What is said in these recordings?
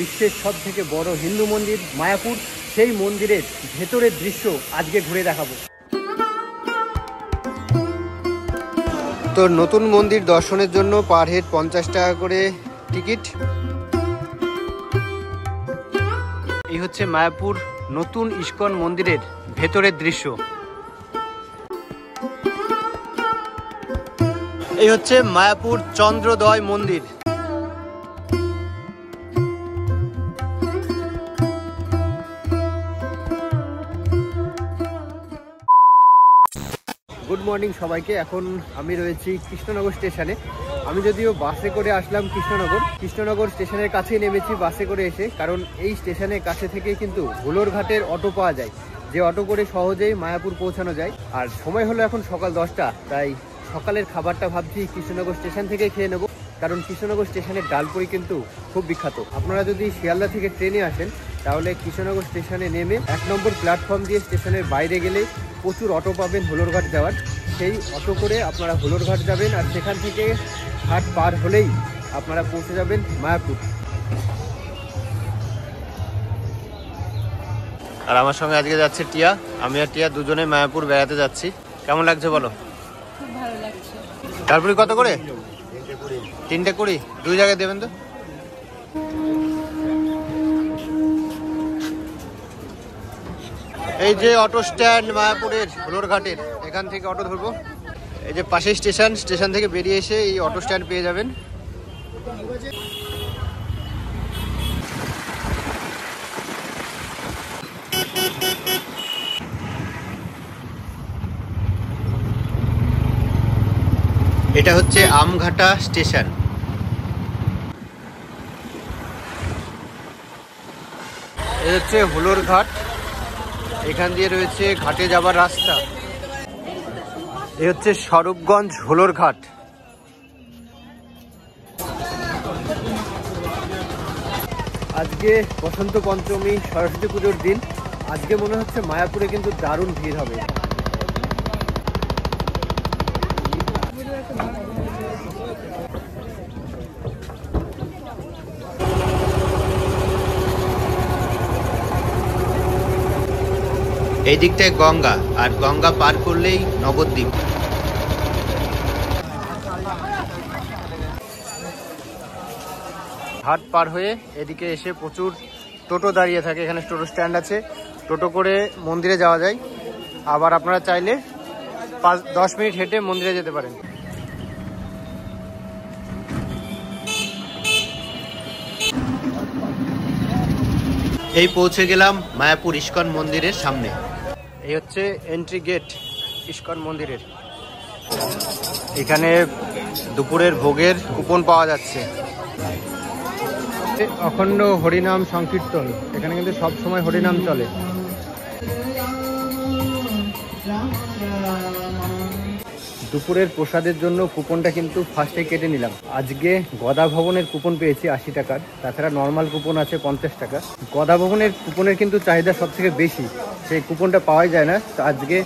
বিশ্বের সব থেকে বড় হিন্দু মন্দির মায়াপুর, সেই মন্দিরের ভেতরের দৃশ্য আজকে ঘুরে দেখাবো। তো নতুন মন্দির দর্শনের জন্য পার হেড 50 টাকা করে টিকিট। এই হচ্ছে মায়াপুর নতুন ইস্কন মন্দিরের ভেতরের দৃশ্য। এই হচ্ছে মায়াপুর চন্দ্রোদয় মন্দির। গুড মর্নিং সবাইকে। এখন আমি রয়েছি কৃষ্ণনগর স্টেশনে। আমি যদিও বাসে করে আসলাম কৃষ্ণনগর স্টেশনের কাছেই নেমেছি বাসে করে এসে, কারণ এই স্টেশনের কাছে থেকে কিন্তু হুলোরঘাটের অটো পাওয়া যায়, যে অটো করে সহজেই মায়াপুর পৌঁছানো যায়। আর সময় হলো এখন সকাল 10টা, তাই সকালের খাবারটা ভাবছি কৃষ্ণনগর স্টেশন থেকে খেয়ে নেবো, কারণ কৃষ্ণনগর স্টেশনের ডালপুরি কিন্তু খুব বিখ্যাত। আপনারা যদি শিয়ালদা থেকে ট্রেনে আসেন তাহলে কৃষ্ণনগর স্টেশনে নেমে 1 নম্বর প্ল্যাটফর্ম দিয়ে স্টেশনের বাইরে গেলে প্রচুর অটো পাবেন হুলোরঘাট যাওয়ার। সেই অটো করে আপনারা হুলোরঘাট যাবেন, আর সেখান থেকে ঘাট পার হলেই আপনারা পৌঁছে যাবেন মায়াপুর। আর আমার সঙ্গে আজকে যাচ্ছে টিয়া। আমি আর টিয়া দুজনে মায়াপুর বেড়াতে যাচ্ছি। কেমন লাগছে বলো? খুব ভালো লাগছে। ডালপুরি কত করে? 3টে 20। 2 জায়গায় দেবেন তো। এই যে অটো স্ট্যান্ড মায়াপুরের হুলোরঘাটের, এখান থেকে অটো ধরবো। এই যে পাশেই স্টেশন থেকে বেরিয়ে এসে এই অটো স্ট্যান্ড পেয়ে যাবেন। এটা হচ্ছে আমঘাটা স্টেশন। এই হচ্ছে হুলোরঘাট, এখান দিয়ে রয়েছে ঘাটে যাবার রাস্তা। এই হচ্ছে স্বরূপগঞ্জ হুলোরঘাট। আজকে বসন্ত পঞ্চমী, সরস্বতী পুজোর দিন। আজকে মনে হচ্ছে মায়াপুরে কিন্তু দারুণ ভিড় হবে। এই দিকটায় গঙ্গা, আর গঙ্গা পার করলেই নবদ্বীপ। ঘাট পার হয়ে এদিকে এসে প্রচুর টোটো দাঁড়িয়ে থাকে। এখানে টোটো স্ট্যান্ড আছে, টোটো করে মন্দিরে যাওয়া যায়। আবার আপনারা চাইলে 5-10 মিনিট হেঁটে মন্দিরে যেতে পারেন। এই পৌঁছে গেলাম মায়াপুর ইস্কন মন্দিরের সামনে। এই হচ্ছে এন্ট্রি গেট ইস্কন মন্দিরের। এখানে দুপুরের ভোগের কুপন পাওয়া যাচ্ছে। অখণ্ড হরিনাম সংকীর্তন, এখানে কিন্তু সব সময় হরিনাম চলে। দুপুরের প্রসাদের জন্য কুপনটা কিন্তু ফার্স্টে কেটে নিলাম। আজকে গদা ভবনের কুপন পেয়েছি 80 টাকার, তাছাড়া নর্মাল কুপন আছে 50 টাকা। গদা ভবনের কুপনের কিন্তু চাহিদা সব থেকে বেশি, সেই কুপনটা পাওয়াই যায় না। তো আজকে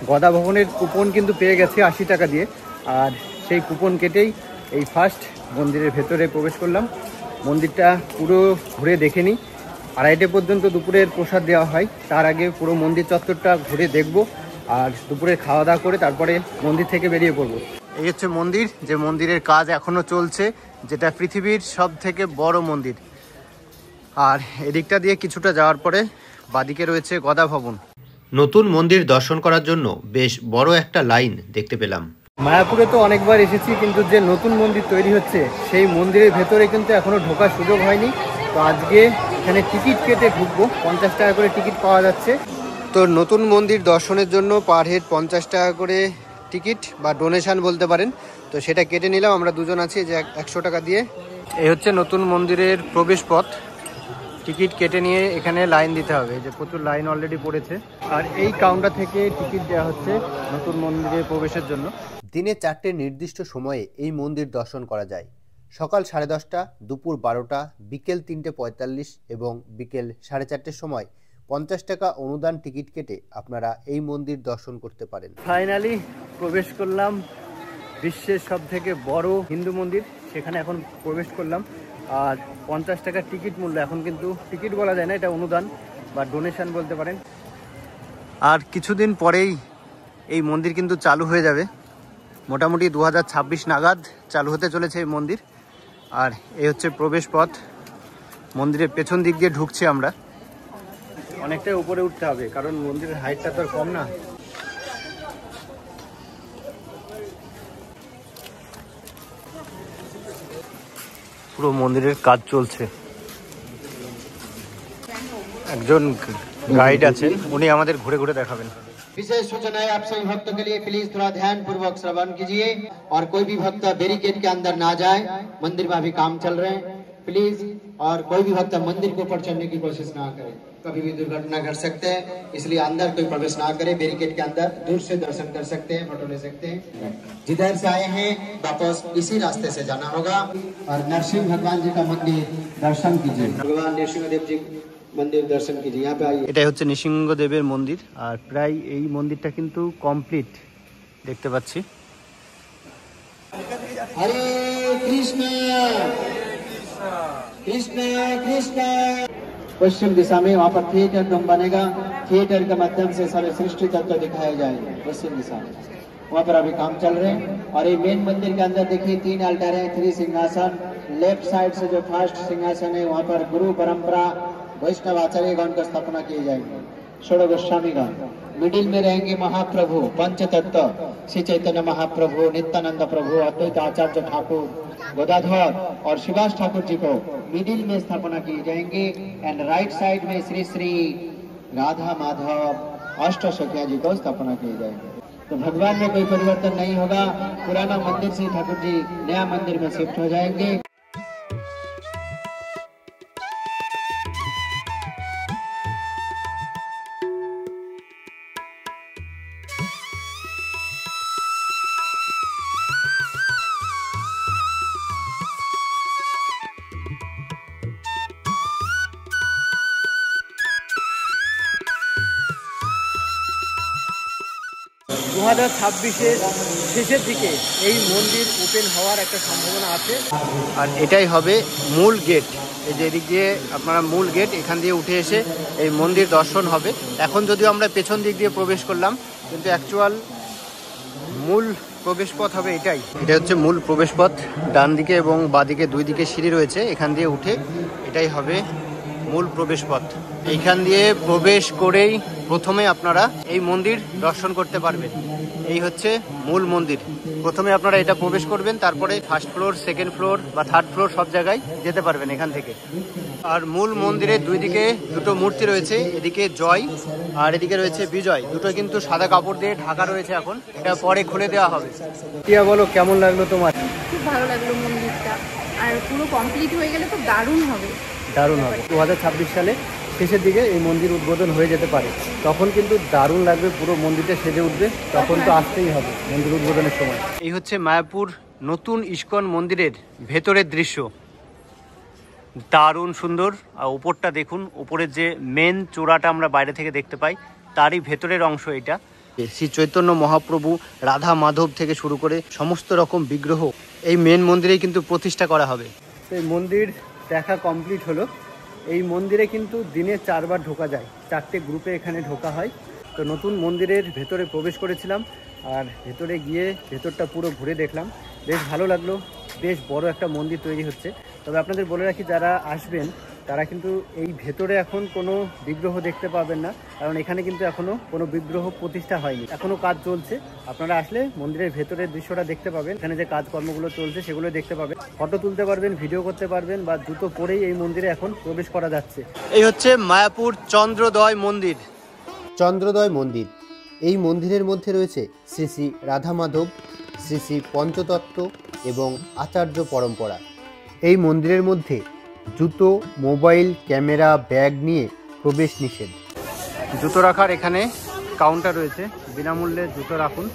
গদা ভবনের কুপন কিন্তু পেয়ে গেছে 80 টাকা দিয়ে, আর সেই কুপন কেটেই এই ফার্স্ট মন্দিরের ভেতরে প্রবেশ করলাম। মন্দিরটা পুরো ঘুরে দেখে নিই। 2:30 পর্যন্ত দুপুরের প্রসাদ দেওয়া হয়, তার আগে পুরো মন্দির চত্বরটা ঘুরে দেখব, আর দুপুরে খাওয়া দাওয়া করে তারপরে মন্দির থেকে বেরিয়ে পড়বো। এই হচ্ছে মন্দির, যে মন্দিরের কাজ এখনো চলছে, যেটা পৃথিবীর সব থেকে বড় মন্দির। আর এদিকটা দিয়ে কিছুটা যাওয়ার পরে বাদিকে রয়েছে গদা ভবন। নতুন মন্দির দর্শন করার জন্য বেশ বড় একটা লাইন দেখতে পেলাম। মায়াপুরে তো অনেকবার এসেছি, কিন্তু যে নতুন মন্দির তৈরি হচ্ছে সেই মন্দিরের ভেতরে কিন্তু এখনো ঢোকার সুযোগ হয়নি। তো আজকে এখানে টিকিট কেটে ঢুকবো, 50 টাকা করে টিকিট পাওয়া যাচ্ছে। তো নতুন মন্দির দর্শনের জন্য পার হেড 50 টাকা করে টিকিট বা ডোনেশন বলতে পারেন। তো সেটা কেটে নিলাম, আমরা দুজন আছি, যে 100 টাকা দিয়ে। এই হচ্ছে নতুন মন্দিরের প্রবেশ পথ। টিকিট কেটে নিয়ে এখানে লাইন দিতে হবে, যে প্রচুর লাইন অলরেডি পড়েছে। আর এই কাউন্টার থেকে টিকিট দেওয়া হচ্ছে নতুন মন্দিরে প্রবেশের জন্য। দিনে 4টে নির্দিষ্ট সময়ে এই মন্দির দর্শন করা যায়। সকাল 10:30, দুপুর 12টা, বিকেল 3:45 এবং বিকেল 4:30 সময় 50 টাকা অনুদান টিকিট কেটে আপনারা এই মন্দির দর্শন করতে পারেন। ফাইনালি প্রবেশ করলাম বিশ্বের সব থেকে বড় হিন্দু মন্দির, সেখানে এখন প্রবেশ করলাম। আর 50 টাকার টিকিট মূল্য। এখন কিন্তু টিকিট বলা যায় না, এটা অনুদান বা ডোনেশন বলতে পারেন। আর কিছুদিন পরেই এই মন্দির কিন্তু চালু হয়ে যাবে, মোটামুটি 2026 নাগাদ চালু হতে চলেছে এই মন্দির। আর এই হচ্ছে প্রবেশ পথ, মন্দিরের পেছন দিক দিয়ে ঢুকছি আমরা। অনেকটাই উপরে উঠতে হবে কারণ মন্দিরের হাইটটা তো আর কম না। পুরো মন্দিরের কাজ চলছে, একজন গাইড আছেন, উনি আমাদের ঘুরে ঘুরে দেখাবেন। विशेष सूचना है आप सभी भक्तों के लिए, प्लीज थोड़ा ध्यान पूर्वक श्रवण कीजिए और कोई भी भक्त बैरिकेड के अंदर ना जाए। मंदिर में अभी काम चल रहे हैं, प्लीज। और कोई भी भक्त मंदिर के ऊपर चढ़ने की कोशिश ना करे, कभी भी दुर्घटना घट सकते हैं, इसलिए अंदर कोई प्रवेश ना करे। बैरिकेड के अंदर दूर से दर्शन कर सकते हैं, फोटो ले सकते हैं। जिधर से आए हैं वापस इसी रास्ते से जाना होगा। और नरसिंह भगवान जी का मंदिर दर्शन कीजिए, भगवान नरसिंहदेव जी मंदिर दर्शन कीजिए। यहाँ पे आइए। এটাই হচ্ছে নৃসিংহদেবের মন্দির, আর প্রায় এই মন্দিরটা কিন্তু কমপ্লিট দেখতে পাচ্ছি। हरे कृष्ण कृष्ण कृष्ण। पश्चिम दिशा में वहाँ पर थिएटर रूम बनेगा, थिएटर के माध्यम से सारे सृष्टि तत्व दिखाए जाएंगे। पश्चिम दिशा में वहाँ पर अभी काम चल रहे हैं। और ये मेन मंदिर के अंदर देखिए 3 अल्टर है, 3 सिंहासन। लेफ्ट साइड से जो फर्स्ट सिंहासन है वहाँ पर गुरु परंपरा वैष्णव आचार्यगण का स्थापना किए जाएंगे, षोड़ गोस्वामीगण। मिडिल में रहेंगे महाप्रभु पंच तत्व, श्री चैतन्य महाप्रभु, नित्यानंद प्रभु, अद्वैत आचार्य ठाकुर, गोदाधर और शिवास ठाकुर जी को मिडिल में स्थापना किए जाएंगे। एंड राइट साइड में श्री श्री राधा माधव अष्ट सखिया जी को स्थापना किए जाएंगे। तो भगवान में कोई परिवर्तन नहीं होगा, पुराना मंदिर से ठाकुर जी नया मंदिर में शिफ्ट हो जाएंगे। দু 2026-এর শেষের দিকে এই মন্দির ওপেন হওয়ার একটা সম্ভাবনা আছে। আর এটাই হবে মূল গেট। এই যে এদিক দিয়ে আপনারা মূল গেট, এখান দিয়ে উঠে এসে এই মন্দির দর্শন হবে। এখন যদিও আমরা পেছন দিক দিয়ে প্রবেশ করলাম, কিন্তু অ্যাকচুয়াল মূল প্রবেশ পথ হবে এটাই। এটা হচ্ছে মূল প্রবেশ পথ, ডান দিকে এবং বাঁদিকে দুই দিকে সিঁড়ি রয়েছে, এখান দিয়ে উঠে এটাই হবে মূল প্রবেশ পথ। এইখান দিয়ে প্রবেশ করেই প্রথমে আপনারা এই মন্দির দর্শন করতে পারবেন। এই হচ্ছে মূল মন্দির। প্রথমে আপনারা এটা প্রবেশ করবেন, তারপরে ফার্স্ট ফ্লোর, সেকেন্ড ফ্লোর বা থার্ড ফ্লোর সব জায়গায় যেতে পারবেন এখান থেকে। আর মূল মন্দিরের দুই দিকে দুটো মূর্তি রয়েছে, এদিকে জয় আর এদিকে রয়েছে বিজয়। দুটো কিন্তু সাদা কাপড় দিয়ে ঢাকা রয়েছে, এখন এটা পরে খুলে দেওয়া হবে। টিয়া বলো, কেমন লাগলো তোমার? খুব ভালো লাগলো মন্দিরটা, আর পুরো কমপ্লিট হয়ে গেলে তো দারুণ হবে। দারুণ হবে। 2026 সালে শেষের দিকে এই মন্দির উদ্বোধন হয়ে যেতে পারে, তখন কিন্তু দারুণ লাগবে, পুরো মন্দিরটা সেজে উঠবে। তখন তো আসতেই হবে মন্দির উদ্বোধনের সময়। এই হচ্ছে মায়াপুর নতুন ইস্কন মন্দিরের ভেতরের দৃশ্য, দারুণ সুন্দর। আর উপরটা দেখুন, উপরের যে মেন চূড়াটা আমরা বাইরে থেকে দেখতে পাই, তারই ভেতরের অংশ এটা। শ্রী চৈতন্য মহাপ্রভু, রাধা মাধব থেকে শুরু করে সমস্ত রকম বিগ্রহ এই মেন মন্দিরেই কিন্তু প্রতিষ্ঠা করা হবে। এই মন্দির দেখা কমপ্লিট হলো। এই মন্দিরে কিন্তু দিনে 4 বার ঢোকা যায়, 4টে গ্রুপে এখানে ঢোকা হয়। তো নতুন মন্দিরের ভেতরে প্রবেশ করেছিলাম, আর ভেতরে গিয়ে ভেতরটা পুরো ঘুরে দেখলাম, বেশ ভালো লাগলো। বেশ বড় একটা মন্দির তৈরি হচ্ছে। তবে আপনাদের বলে রাখি, যারা আসবেন তারা কিন্তু এই ভেতরে এখন কোনো বিগ্রহ দেখতে পাবেন না, কারণ এখানে কিন্তু এখনও কোনো বিগ্রহ প্রতিষ্ঠা হয়নি, এখনও কাজ চলছে। আপনারা আসলে মন্দিরের ভেতরের দৃশ্যটা দেখতে পাবেন, এখানে যে কাজকর্মগুলো চলছে সেগুলো দেখতে পাবেন, ফটো তুলতে পারবেন, ভিডিও করতে পারবেন, বা জুতো পরেই এই মন্দিরে এখন প্রবেশ করা যাচ্ছে। এই হচ্ছে মায়াপুর চন্দ্রোদয় মন্দির। চন্দ্রোদয় মন্দির, এই মন্দিরের মধ্যে রয়েছে শ্রী শ্রী রাধা মাধব, শ্রী শ্রী পঞ্চতত্ত্ব এবং আচার্য পরম্পরা। এই মন্দিরের মধ্যে জুতো, মোবাইল, ক্যামেরা, ব্যাগ নিয়ে প্রবেশ নিষেধ। জুতো রাখার এখানে কাউন্টার রয়েছে, বিনামূল্যে জুতো রাখুন।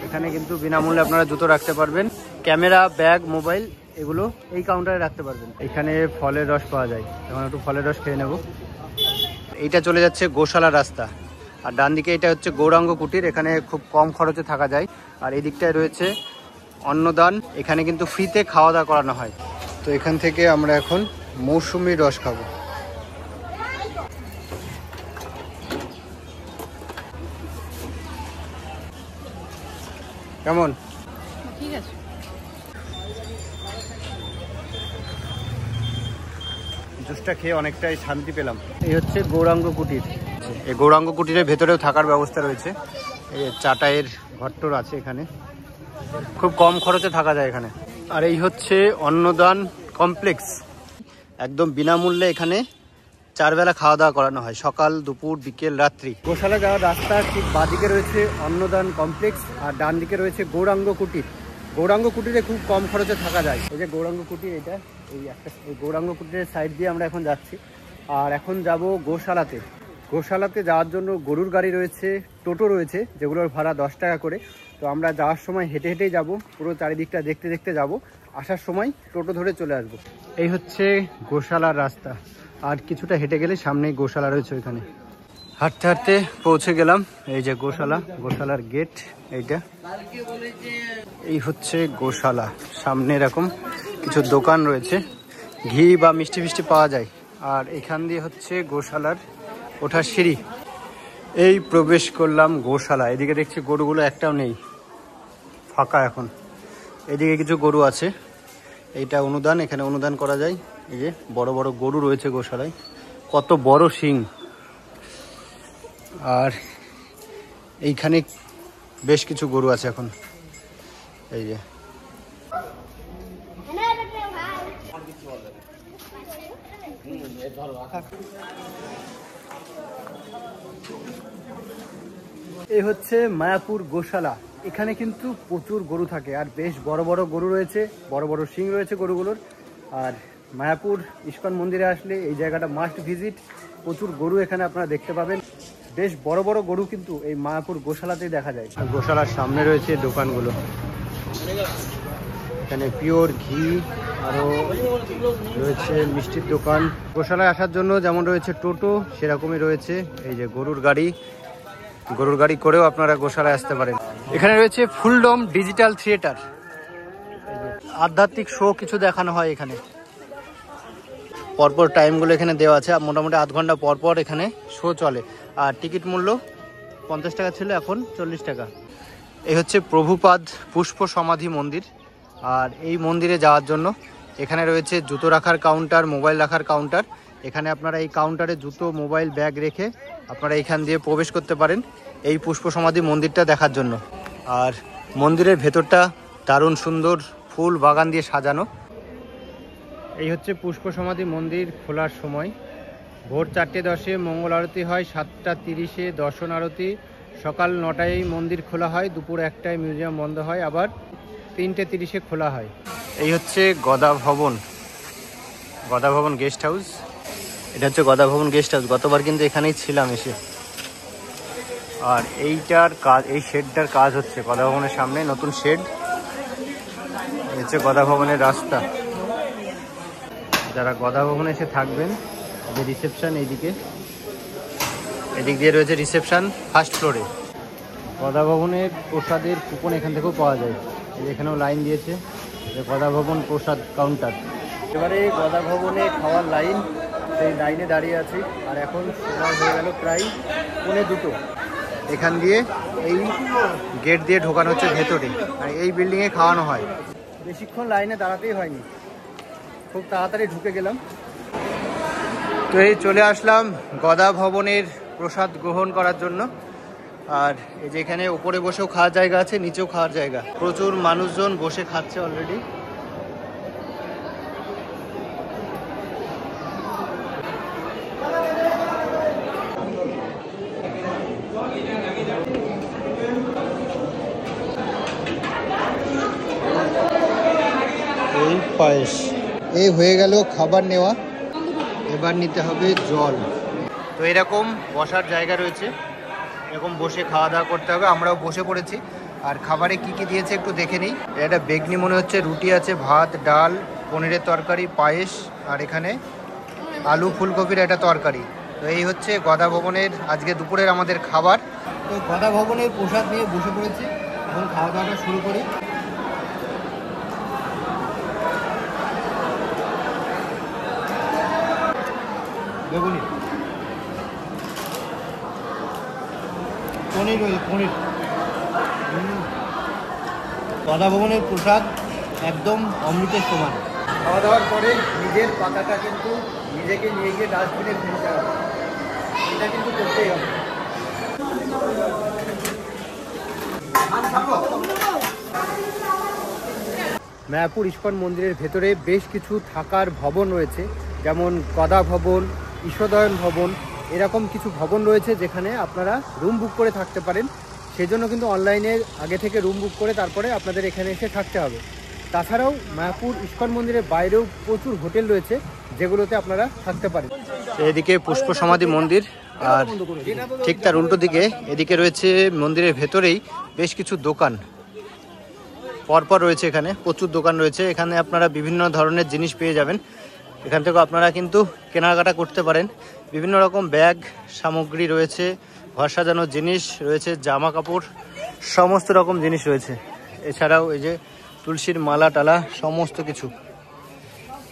এখানে কিন্তু বিনামূল্যে আপনারা জুতো রাখতে পারবেন। ক্যামেরা, ব্যাগ, মোবাইল এগুলো এই কাউন্টারে রাখতে পারবেন। এখানে ফলের রস পাওয়া যায়, এখন একটু ফলের রস খেয়ে নেব। এইটা চলে যাচ্ছে গোশালা রাস্তা, আর ডান দিকে এটা হচ্ছে গৌরাঙ্গ কুটির, এখানে খুব কম খরচে থাকা যায়। আর এই দিকটায় রয়েছে অন্নদান, এখানে কিন্তু ফ্রিতে খাওয়া দাওয়া করানো হয়। তো এখান থেকে আমরা এখন মৌসুমী রস খাবো। কেমন? ঠিক আছে। জুসটা খেয়ে অনেকটাই শান্তি পেলাম। এই হচ্ছে গৌরাঙ্গ কুটির। এই গৌরাঙ্গ কুটিরের ভেতরেও থাকার ব্যবস্থা রয়েছে। এই চাটাইয়ের ঘরটর আছে এখানে, খুব কম খরচে থাকা যায় এখানে। আর এই হচ্ছে অন্নদান কমপ্লেক্স, একদম বিনামূল্যে এখানে 4 বেলা খাওয়া দাওয়া করানো হয়, সকাল, দুপুর, বিকেল, রাত্রি। গোশালা যাওয়ার রাস্তার ঠিক বাঁদিকে রয়েছে অন্নদান কমপ্লেক্স আর ডান দিকে রয়েছে গৌরাঙ্গ কুটির। গৌরাঙ্গ কুটিরে খুব কম খরচে থাকা যায়। এই যে গৌরাঙ্গ কুটির, এটা এই গৌরাঙ্গ কুটিরের সাইড দিয়ে আমরা এখন যাচ্ছি। আর এখন যাব গোশালাতে। গোশালাতে যাওয়ার জন্য গরুর গাড়ি রয়েছে, টোটো রয়েছে, যেগুলোর ভাড়া 10 টাকা করে। তো আমরা যাওয়ার সময় হেঁটে হেঁটেই যাব, পুরো চারিদিকটা দেখতে দেখতে যাব, আসার সময় টোটো ধরে চলে আসব। এই হচ্ছে গোশালার রাস্তা, আর কিছুটা হেঁটে গেলে সামনেই গোশালা রয়েছে। ওইখানে হাঁটতে হাঁটতে পৌঁছে গেলাম। এই যে গোশালা, গোশালার গেট এইটা। এই হচ্ছে গোশালা, সামনে এরকম কিছু দোকান রয়েছে, ঘি বা মিষ্টি ফিষ্টি পাওয়া যায়। আর এখান দিয়ে হচ্ছে গোশালার ওঠার সিঁড়ি। এই প্রবেশ করলাম গোশালা। এদিকে দেখছি গরুগুলো একটাও নেই, ফাঁকা এখন। এদিকে কিছু গরু আছে, এইটা অনুদান, এখানে অনুদান করা যায়। এই যে বড় বড় গরু রয়েছে গোশালায়, কত বড় শিং। আর এইখানে বেশ কিছু গরু আছে এখন। এই যে এই হচ্ছে মায়াপুর গোশালা। এখানে কিন্তু প্রচুর গরু থাকে, আর বেশ বড় বড় গরু রয়েছে, বড় বড় শিং রয়েছে গরুগুলোর। আর মায়াপুর ইস্কন মন্দিরে আসলে এই জায়গাটা মাস্ট ভিজিট। প্রচুর গরু এখানে আপনারা দেখতে পাবেন, বেশ বড় বড় গরু কিন্তু এই মায়াপুর গোশালাতেই দেখা যায়। আর গোশালার সামনে রয়েছে দোকানগুলো, এখানে পিওর ঘি, আরও রয়েছে মিষ্টির দোকান। গোশালায় আসার জন্য যেমন রয়েছে টোটো, সেরকমই রয়েছে এই যে গরুর গাড়ি। গরুর গাড়ি করেও আপনারা গোশালায় আসতে পারেন। এখানে রয়েছে ফুলডম ডিজিটাল থিয়েটার, আধ্যাত্মিক শো কিছু দেখানো হয় এখানে। পরপর টাইমগুলো এখানে দেওয়া আছে, মোটামুটি আধ ঘন্টা পরপর এখানে শো চলে। আর টিকিট মূল্য 50 টাকা ছিল, এখন 40 টাকা। এই হচ্ছে প্রভুপাদ পুষ্প সমাধি মন্দির। আর এই মন্দিরে যাওয়ার জন্য এখানে রয়েছে জুতো রাখার কাউন্টার, মোবাইল রাখার কাউন্টার। এখানে আপনারা এই কাউন্টারে জুতো, মোবাইল, ব্যাগ রেখে আপনারা এখান দিয়ে প্রবেশ করতে পারেন এই পুষ্প সমাধি মন্দিরটা দেখার জন্য। আর মন্দিরের ভেতরটা দারুণ সুন্দর, ফুল বাগান দিয়ে সাজানো। এই হচ্ছে পুষ্প সমাধি মন্দির খোলার সময়। ভোর 4:10 মঙ্গল আরতি হয়, 7:30 দর্শন আরতি, সকাল 9টায় মন্দির খোলা হয়, দুপুর 1টায় মিউজিয়াম বন্ধ হয়, আবার 3:30 খোলা হয়। এই হচ্ছে গদা ভবন, গদা ভবন গেস্ট হাউস। এটা হচ্ছে গদা ভবন গেস্ট হাউস, গতবার কিন্তু এখানেই ছিলাম এসে। আর এইটার কাজ, এই শেডটার কাজ হচ্ছে গদা ভবনের সামনে, নতুন শেড। এই হচ্ছে গদা ভবনের রাস্তা। যারা গদা ভবনে এসে থাকবেন, যে রিসেপশন এইদিকে, এদিক দিয়ে রয়েছে রিসেপশন ফার্স্ট ফ্লোরে। গদা ভবনের প্রসাদের কুপন এখান থেকেও পাওয়া যায়। এখানেও লাইন দিয়েছে, গদা ভবন প্রসাদ কাউন্টার। এবারে গদা ভবনে খাওয়ার লাইন, সেই লাইনে দাঁড়িয়ে আছি। আর এখন সময় হয়ে গেল প্রায় 1:45। এখান দিয়ে এই গেট দিয়ে ঢোকানো হচ্ছে ভেতরে, আর এই বিল্ডিংয়ে খাওয়ানো হয়। বেশিক্ষণ লাইনে দাঁড়াতেই হয়নি, খুব তাড়াতাড়ি ঢুকে গেলাম। তো এই চলে আসলাম গদা ভবনের প্রসাদ গ্রহণ করার জন্য। আর এই যে এখানে উপরে বসেও খাওয়ার জায়গা আছে, নিচেও খাওয়ার জায়গা। প্রচুর মানুষজন বসে খাচ্ছে অলরেডি। এই পায়েস, এই হয়ে গেল খাবার নেওয়া, এবার নিতে হবে জল। তো এরকম বসার জায়গা রয়েছে, এরকম বসে খাওয়া দাওয়া করতে হবে। আমরাও বসে পড়েছি। আর খাবারে কি কি দিয়েছে একটু দেখে নিই। এটা বেগনি মনে হচ্ছে, রুটি আছে, ভাত, ডাল, পনিরের তরকারি, পায়েস, আর এখানে আলু ফুলকপির একটা তরকারি। তো এই হচ্ছে গদা ভবনের আজকে দুপুরের আমাদের খাবার। তো গদা ভবনের প্রসাদ নিয়ে বসে পড়েছি, এখন খাওয়া দাওয়াটা শুরু করি। বেগুনি, পনির রয়েছে, পনির। গদা ভবনের প্রসাদ একদম অমৃতের সমান। খাওয়া দাওয়ার পরে নিজের পাতাটা কিন্তু নিজেকে নিয়ে গিয়ে ডাস্টবিনে ফেলতে হবে, এটা কিন্তু করতেই হবে। মায়াপুর ইস্কন মন্দিরের ভেতরে বেশ কিছু থাকার ভবন রয়েছে, যেমন গদা ভবন, ঈশদয়ন ভবন, এরকম কিছু ভবন রয়েছে যেখানে আপনারা রুম বুক করে থাকতে পারেন। সেজন্য কিন্তু অনলাইনে আগে থেকে রুম বুক করে তারপরে আপনাদের এখানে এসে থাকতে হবে। তাছাড়াও মায়াপুর ইস্কন মন্দিরের বাইরেও প্রচুর হোটেল রয়েছে যেগুলোতে আপনারা থাকতে পারেন। এদিকে পুষ্প সমাধি মন্দির, আর ঠিক তার উল্টো দিকে এদিকে রয়েছে মন্দিরের ভেতরেই বেশ কিছু দোকান পরপর রয়েছে। এখানে প্রচুর দোকান রয়েছে, এখানে আপনারা বিভিন্ন ধরনের জিনিস পেয়ে যাবেন। এখান থেকে আপনারা কিন্তু কেনাকাটা করতে পারেন। বিভিন্ন রকম ব্যাগ সামগ্রী রয়েছে, ঘর সাজানোর জিনিস রয়েছে, জামা কাপড়, সমস্ত রকম জিনিস রয়েছে। এছাড়াও এই যে তুলসীর মালা টালা, সমস্ত কিছু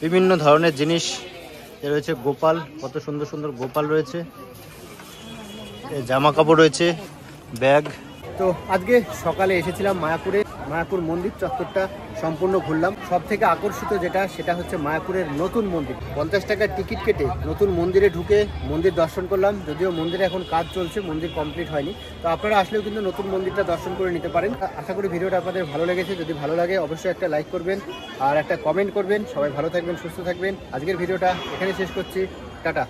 বিভিন্ন ধরনের জিনিস রয়েছে। গোপাল, কত সুন্দর সুন্দর গোপাল রয়েছে, জামা কাপড় রয়েছে, ব্যাগ। তো আজকে সকালে এসেছিলাম মায়াপুরে, মায়াপুর মন্দির চত্বরটা সম্পূর্ণ ঘুরলাম। সব থেকে আকর্ষিত সেটা হচ্ছে মায়াপুরের নতুন মন্দির। 50 টাকার টিকিট কেটে নতুন মন্দিরে ঢুকে মন্দির দর্শন করলাম। যদিও মন্দিরে এখন কাজ চলছে, মন্দির কমপ্লিট হয়নি, তো আপনারা আসলেও কিন্তু নতুন মন্দিরটা দর্শন করে নিতে পারেন। আশা করি ভিডিওটা আপনাদের ভালো লেগেছে। যদি ভালো লাগে অবশ্যই একটা লাইক করবেন আর একটা কমেন্ট করবেন। সবাই ভালো থাকবেন, সুস্থ থাকবেন। আজকের ভিডিওটা এখানে শেষ করছি, টাটা।